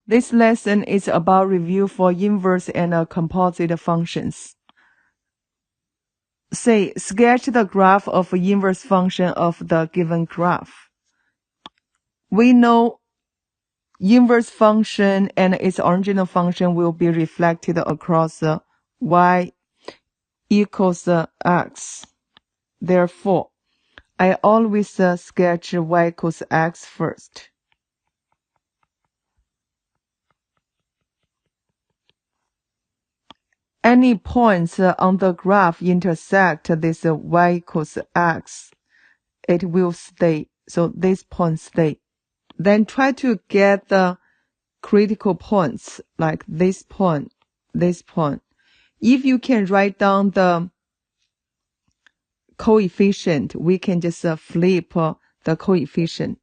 This lesson is about review for inverse and composite functions. Say, sketch the graph of inverse function of the given graph. We know inverse function and its original function will be reflected across y equals x. Therefore, I always sketch y equals x first. Any points on the graph intersect this y equals x, it will stay. So this point stay. Then try to get the critical points like this point, this point. If you can write down the coefficient, we can just flip the coefficient.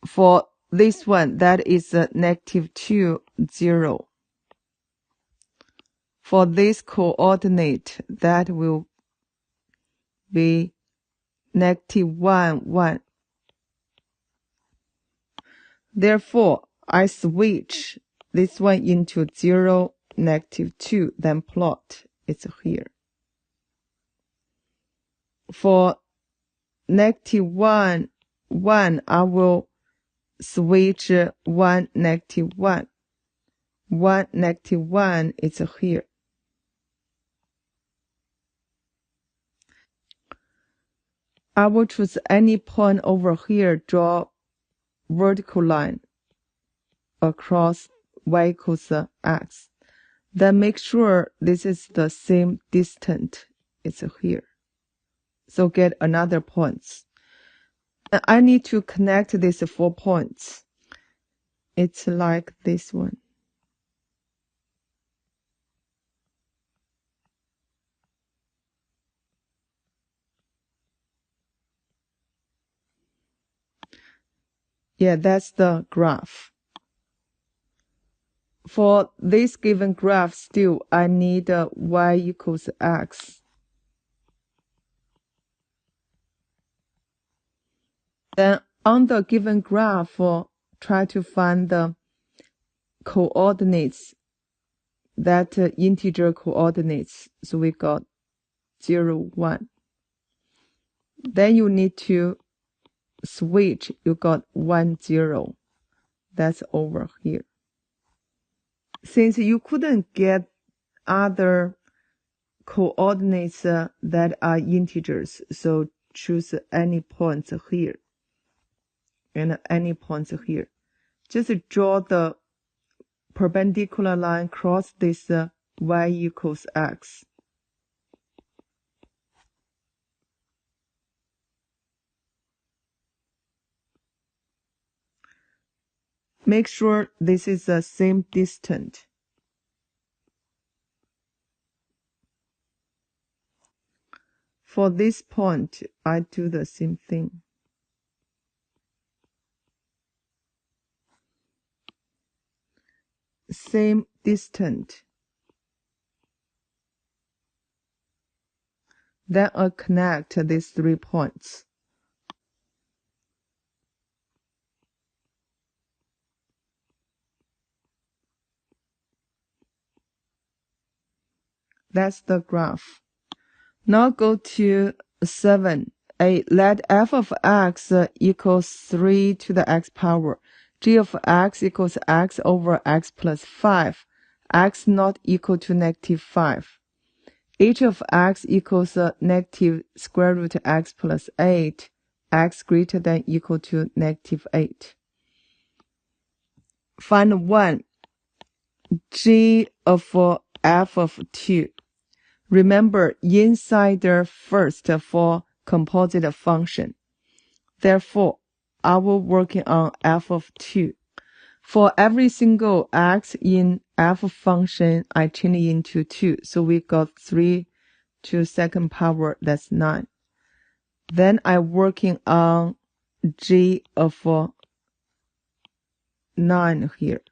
For this one, that is -2, 0. For this coordinate, that will be -1, 1. Therefore, I switch this one into 0, -2, then plot. It's here. For -1, 1, I will switch 1, -1. 1, -1 is here. I will choose any point over here, draw vertical line across y equals x. Then make sure this is the same distance. It's here. So get another points. I need to connect these 4 points. It's like this one. Yeah, that's the graph. For this given graph, still, I need y equals x. Then on the given graph, try to find the coordinates, that integer coordinates. So we got 0, 1. Then you need to switch. You got 1, 0. That's over here. Since you couldn't get other coordinates that are integers, so choose any points here and any points here. Just draw the perpendicular line across this y equals x. Make sure this is the same distance. For this point, I do the same thing. Same distance. Then I connect these 3 points. That's the graph. Now go to 7. Let f of x equals 3 to the x power. G of x equals x over x plus 5. X not equal to -5. H of x equals negative square root x plus 8. X greater than equal to -8. Find 1. G of f of 2. Remember, insider first for composite function. Therefore, I will working on f of 2. For every single x in f function, I change it into 2. So we got 3 to second power, that's 9. Then I working on g of 9 here.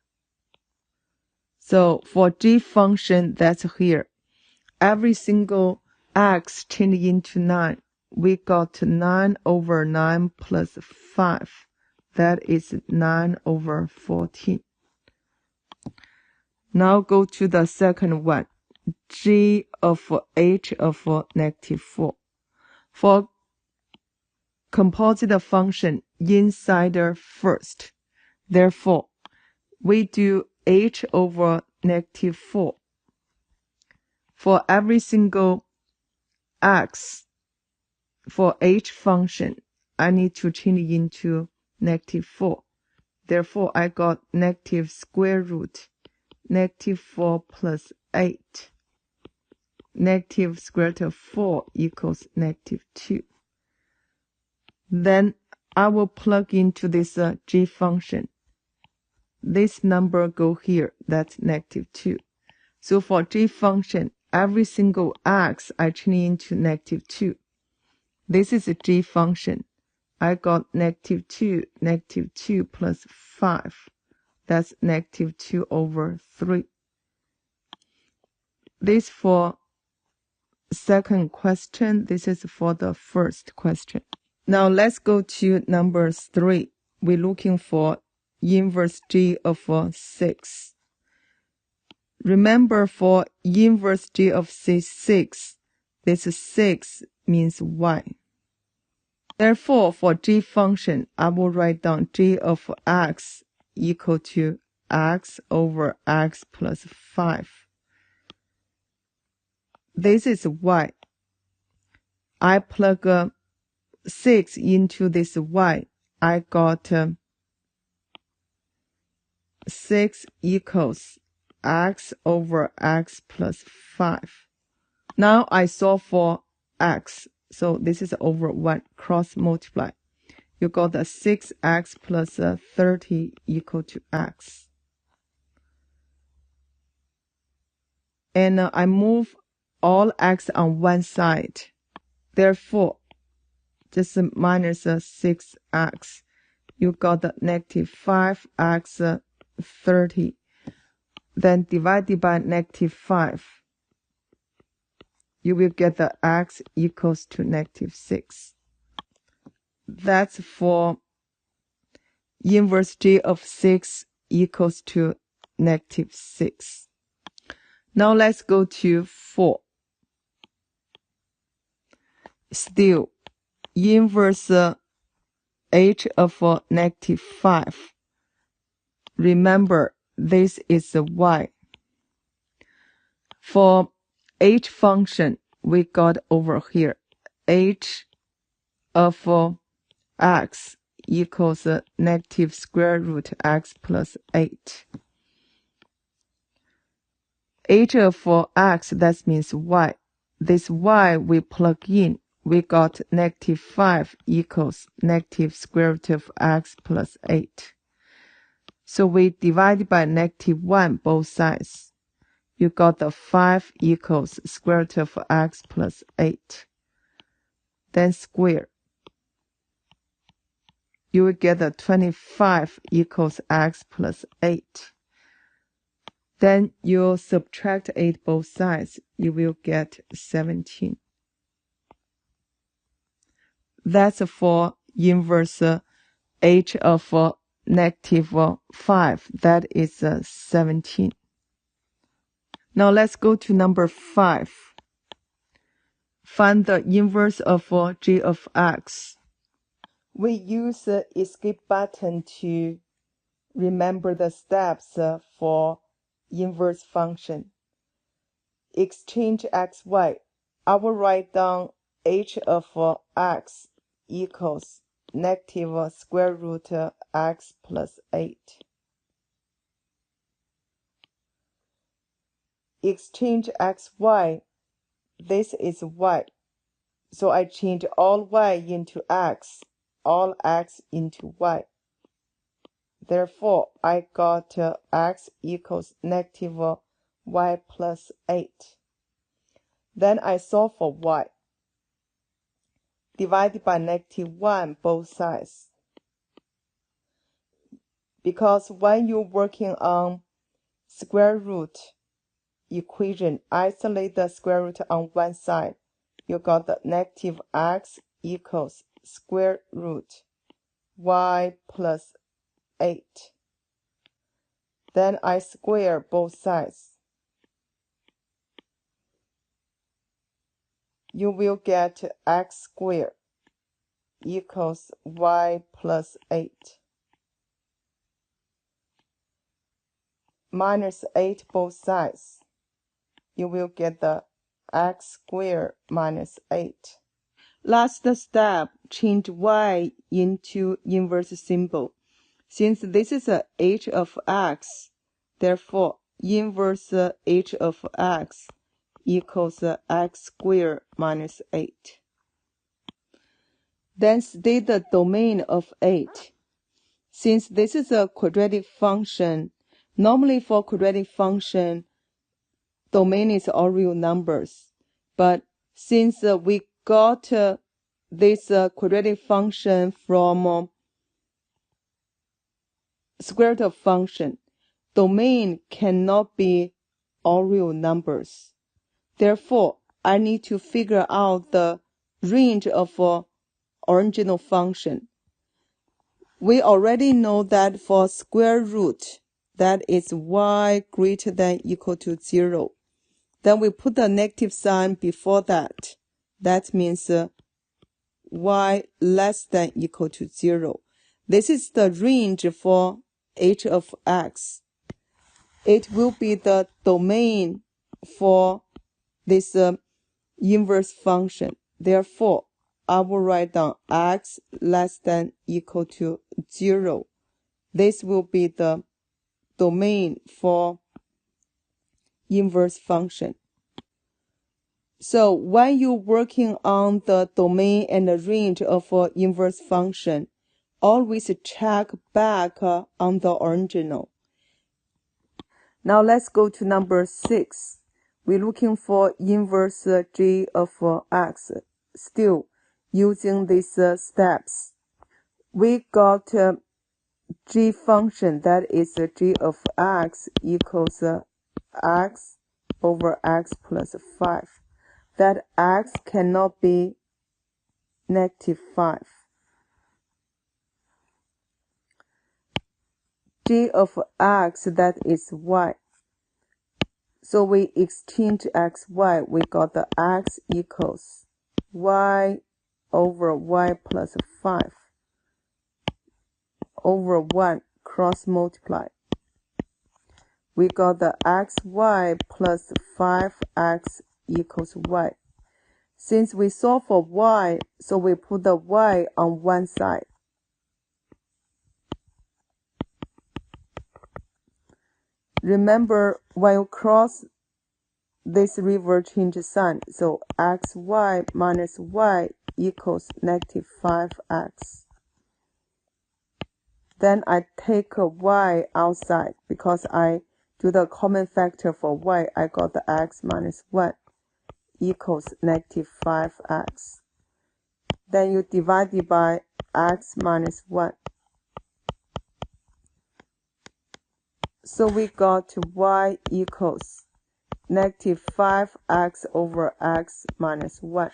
So for g function, that's here. Every single x changed into 9. We got 9 over 9 plus 5. That is 9/14. Now go to the second one. G of h of -4. For composite function inside first. Therefore, we do h over -4. For every single x for h function, I need to change into -4. Therefore, I got negative square root -4 plus 8. Negative square root of 4 equals -2. Then I will plug into this g function. This number go here, that's -2. So for g function, every single x I change into -2. This is a g function. I got -2, -2 plus 5. That's -2/3. This for second question. This is for the first question. Now let's go to number 3. We're looking for inverse g of 6. Remember, for inverse g of 6, this 6 means y. Therefore, for g function, I will write down g of x equal to x over x plus 5. This is y. I plug 6 into this y. I got 6 equals x over x plus 5. Now I solve for x. So this is over 1. Cross multiply. You got the 6x plus 30 equal to x. And I move all x on one side. Therefore, just minus 6x. You got the -5x 30. Then divided by -5. You will get the x equals to -6. That's for inverse g of 6 equals to -6. Now let's go to 4. Still, inverse h of -5. Remember, this is a y. For h function, we got over here h of x equals negative square root x plus 8. H of x, that means y. This y we plug in, we got -5 equals negative square root of x plus 8. So we divide by -1 both sides. You got the 5 equals square root of x plus 8. Then square. You will get the 25 equals x plus 8. Then you subtract 8 both sides. You will get 17. That's for inverse h of -5. That is 17. Now let's go to number 5. Find the inverse of g of x. We use the escape button to remember the steps for inverse function. Exchange xy. I will write down h of x equals negative square root x plus 8. Exchange xy. This is y. So I change all y into x, all x into y. Therefore, I got x equals negative y plus 8. Then I solve for y. Divided by -1 both sides. Because when you're working on square root equation, isolate the square root on one side. You got the negative x equals square root y plus 8. Then I square both sides. You will get x squared equals y plus 8. Minus 8 both sides. You will get the x squared minus 8. Last step, change y into inverse symbol. Since this is a h of x, therefore inverse h of x equals x squared minus 8. Then state the domain of 8. Since this is a quadratic function, normally for quadratic function, domain is all real numbers. But since we got this quadratic function from square root of function, domain cannot be all real numbers. Therefore, I need to figure out the range of original function. We already know that for square root, that is y greater than equal to 0. Then we put the negative sign before that. That means y less than equal to 0. This is the range for h of x. It will be the domain for this inverse function. Therefore, I will write down x less than equal to 0. This will be the domain for inverse function. So when you're working on the domain and the range of an inverse function, always check back on the original. Now let's go to number 6. We're looking for inverse g of x. Still using these steps. We got g function, that is g of x equals x over x plus 5. That x cannot be negative 5. G of x, that is y. So we exchange x, y. We got the x equals y over y plus 5 over 1 cross multiply. We got the xy plus 5x equals y. Since we solve for y, so we put the y on one side. Remember, when you cross this reverse change sign, so xy minus y equals negative 5x. Then I take a y outside because I do the common factor for y. I got the x minus 1 equals negative 5x. Then you divide it by x minus 1. So we got y equals negative 5x over x minus 1.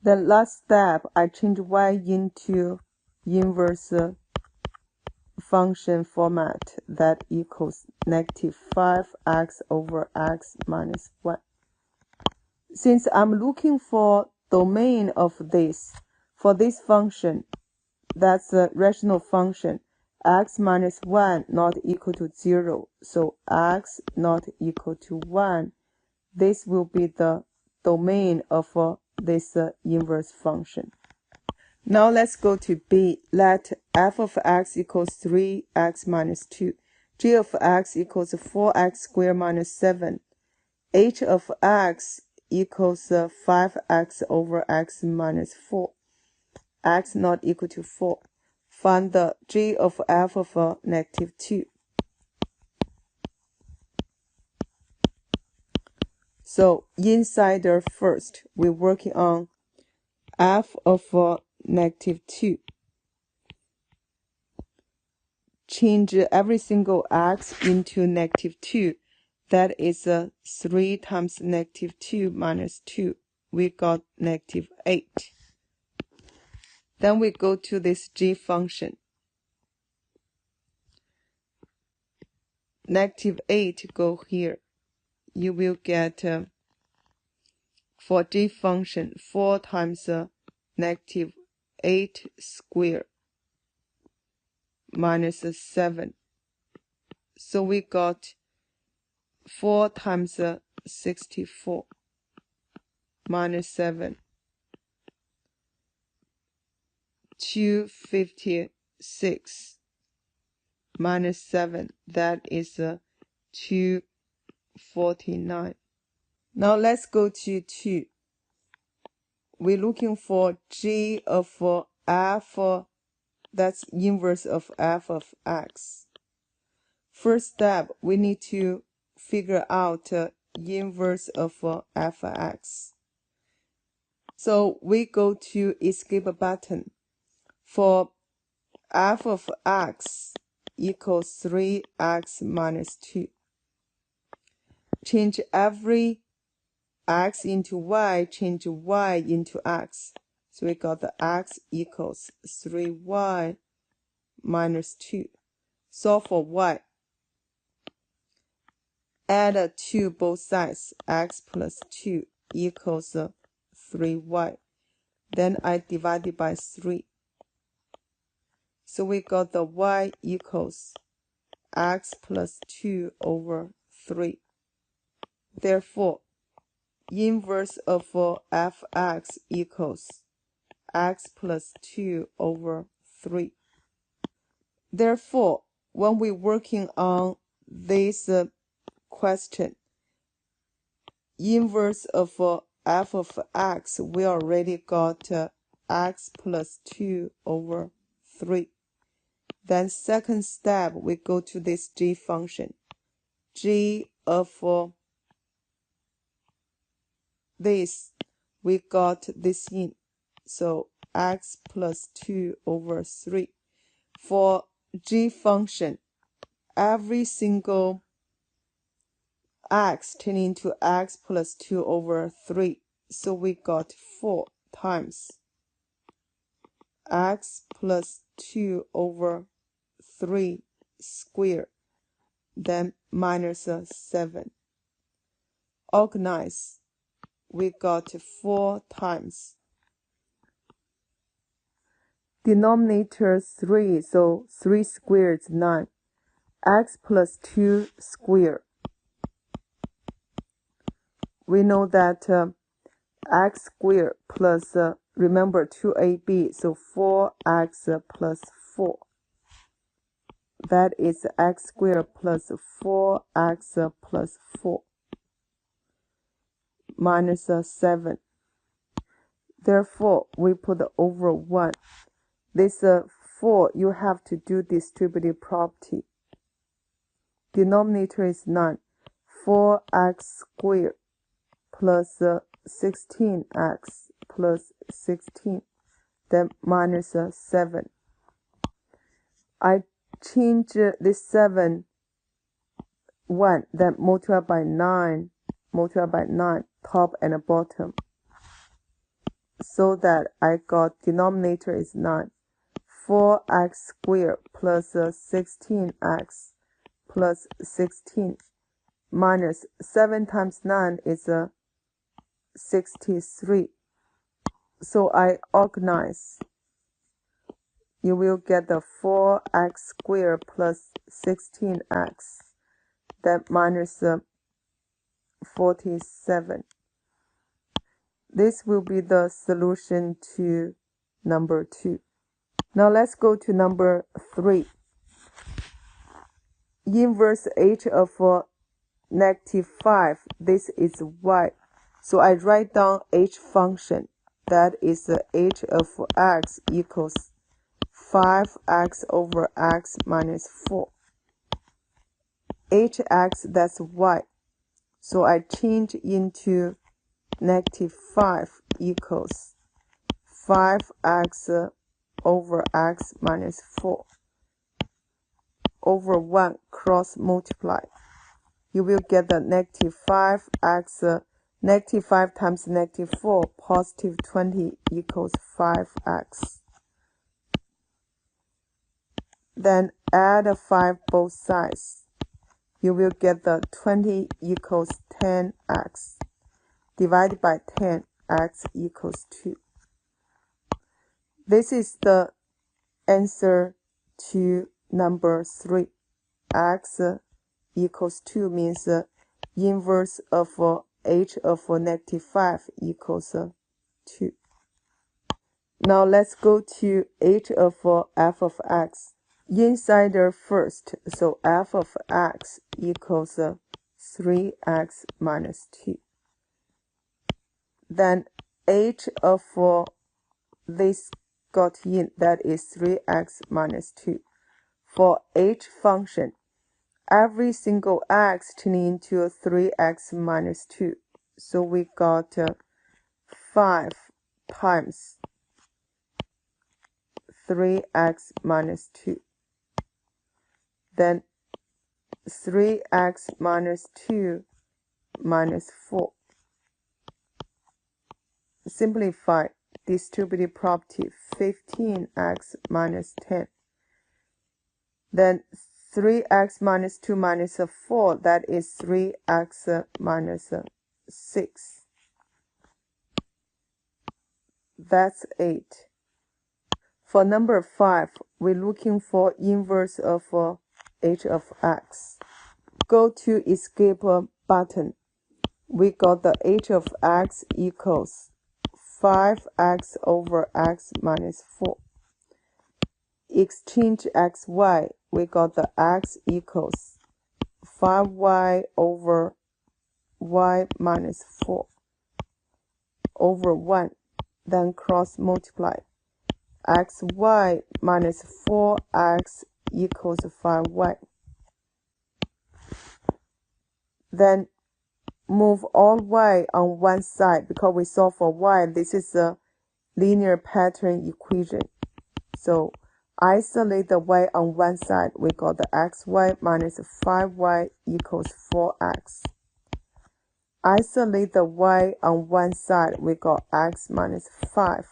The last step, I change y into inverse function format, that equals negative 5x over x minus 1. Since I'm looking for domain of this, for this function, that's a rational function, x minus 1 not equal to 0. So x not equal to 1. This will be the domain of this inverse function. Now let's go to B. Let f of x equals 3x minus 2. G of x equals 4x squared minus 7. H of x equals 5x over x minus 4. X not equal to 4. Find the g of f of negative 2. So inside there first, we're working on f of negative 2. Change every single x into negative 2. That is 3 times negative 2 minus 2. We got negative 8. Then we go to this g function. Negative 8 go here. You will get, for g function, 4 times negative 8 squared minus 7. So we got 4 times 64 minus 7. 256 minus 7, that is 249. Now let's go to 2. We're looking for g of f, that's inverse of f of x. First step, we need to figure out inverse of f of x. So we go to escape button. For f of x equals 3x minus 2. Change every x into y, change y into x. So we got the x equals 3y minus 2. Solve for y. Add 2 both sides. X plus 2 equals 3y. Then I divided by 3. So we got the y equals x plus 2 over 3. Therefore, inverse of fx equals x plus 2 over 3. Therefore, when we're working on this question, inverse of f of x, we already got x plus 2 over 3. Then second step, we go to this g function. G of this, we got this in. So x plus 2 over 3. For g function, every single x turn into x plus 2 over 3. So we got 4 times x plus 2 over 3 squared, then minus 7. Organize. We got 4 times. Denominator 3, so 3 squared is 9. X plus 2 squared. We know that x squared plus, remember 2ab, so 4x plus 4. That is x squared plus 4x plus 4 minus 7. Therefore, we put over 1. This 4, you have to do distributive property. Denominator is 9. 4x squared plus 16x plus 16, then minus 7. I change this 7, 1, then multiply by 9, top and bottom, so that I got denominator is 9. 4x squared plus 16x plus 16 minus 7 times 9 is 63. So I organize. You will get the 4x squared plus 16x, then minus 47. This will be the solution to number 2. Now let's go to number 3. Inverse h of negative 5. This is y. So I write down h function. That is h of x equals 5x over x minus 4. hx, that's y. So I change into negative 5 equals 5x over x minus 4 over 1 cross multiply. You will get the negative 5x, negative 5 times negative 4, positive 20 equals 5x. Then add 5 both sides. You will get the 20 equals 10x divided by 10, x equals 2. This is the answer to number 3. X equals 2 means inverse of h of negative 5 equals 2. Now let's go to h of f of x. Insider first, so f of x equals 3x minus 2. Then h of this got in, that is 3x minus 2. For h function, every single x turning into 3x minus 2. So we got 5 times 3x minus 2. Then 3x minus 2 minus 4. Simplify distributive property 15x minus 10. Then 3x minus 2 minus 4, that is 3x minus 6. That's 8. For number 5, we're looking for inverse of h of x. Go to escape button. We got the h of x equals 5x over x minus 4. Exchange xy, we got the x equals 5y over y minus 4 over 1. Then cross multiply. Xy minus 4x equals 5y. Then move all y on one side because we solve for y. This is a linear pattern equation. So isolate the y on one side. We got the xy minus 5y equals 4x. Isolate the y on one side. We got x minus 5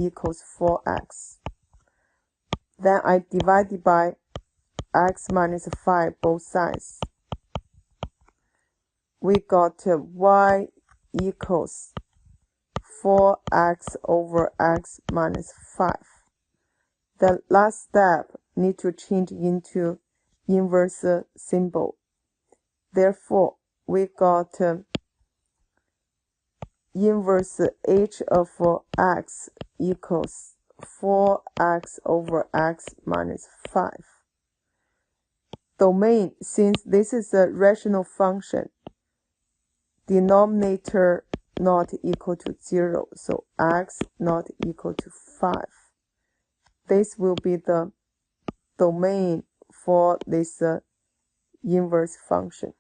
equals 4x. Then I divided by x minus 5 both sides. We got y equals 4x over x minus 5. The last step need to change into inverse symbol. Therefore, we got inverse h of x equals 4x over x minus 5. Domain, since this is a rational function, denominator not equal to 0, so x not equal to 5. This will be the domain for this inverse function.